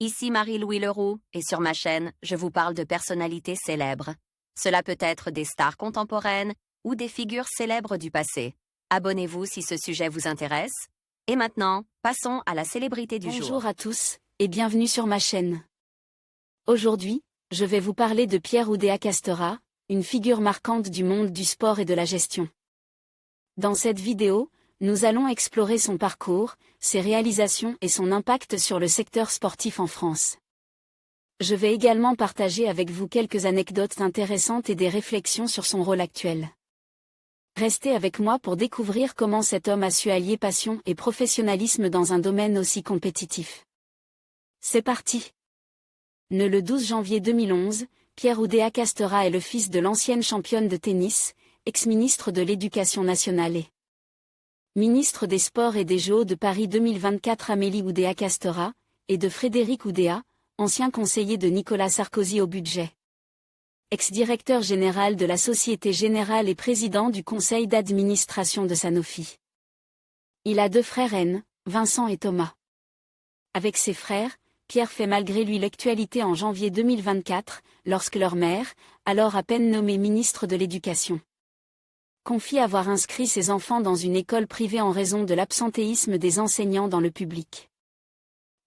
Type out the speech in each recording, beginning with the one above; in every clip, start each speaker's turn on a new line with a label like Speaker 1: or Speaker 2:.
Speaker 1: Ici Marie-Louis Leroux, et sur ma chaîne, je vous parle de personnalités célèbres. Cela peut être des stars contemporaines ou des figures célèbres du passé. Abonnez-vous si ce sujet vous intéresse. Et maintenant, passons à la célébrité du jour.
Speaker 2: Bonjour à tous, et bienvenue sur ma chaîne. Aujourd'hui, je vais vous parler de Pierre Oudéa Castora, une figure marquante du monde du sport et de la gestion. Dans cette vidéo, nous allons explorer son parcours, ses réalisations et son impact sur le secteur sportif en France. Je vais également partager avec vous quelques anecdotes intéressantes et des réflexions sur son rôle actuel. Restez avec moi pour découvrir comment cet homme a su allier passion et professionnalisme dans un domaine aussi compétitif. C'est parti! Né le 12 janvier 2011, Pierre Oudéa Castora est le fils de l'ancienne championne de tennis, ex-ministre de l'Éducation nationale et ministre des Sports et des Jeux de Paris 2024 Amélie Oudéa Castora, et de Frédéric Oudéa, ancien conseiller de Nicolas Sarkozy au budget. Ex-directeur général de la Société Générale et président du conseil d'administration de Sanofi. Il a deux frères aînés, Vincent et Thomas. Avec ses frères, Pierre fait malgré lui l'actualité en janvier 2024, lorsque leur mère, alors à peine nommée ministre de l'Éducation, confie avoir inscrit ses enfants dans une école privée en raison de l'absentéisme des enseignants dans le public.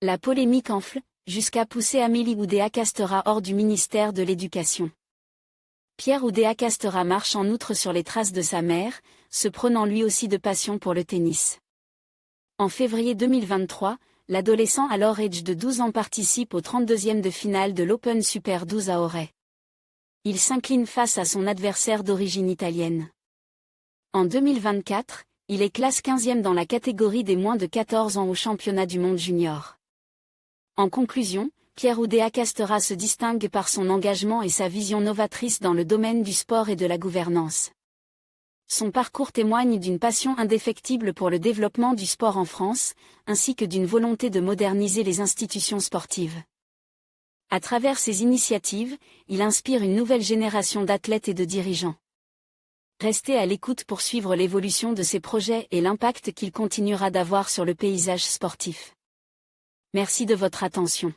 Speaker 2: La polémique enfle, jusqu'à pousser Amélie Oudéa Castora hors du ministère de l'Éducation. Pierre Oudéa Castora marche en outre sur les traces de sa mère, se prenant lui aussi de passion pour le tennis. En février 2023, l'adolescent alors âgé de 12 ans participe au 32e de finale de l'Open Super 12 à Auray. Il s'incline face à son adversaire d'origine italienne. En 2024, il est classe 15e dans la catégorie des moins de 14 ans au championnat du monde junior. En conclusion, Pierre Oudéa Castora se distingue par son engagement et sa vision novatrice dans le domaine du sport et de la gouvernance. Son parcours témoigne d'une passion indéfectible pour le développement du sport en France, ainsi que d'une volonté de moderniser les institutions sportives. À travers ses initiatives, il inspire une nouvelle génération d'athlètes et de dirigeants. Restez à l'écoute pour suivre l'évolution de ses projets et l'impact qu'il continuera d'avoir sur le paysage sportif. Merci de votre attention.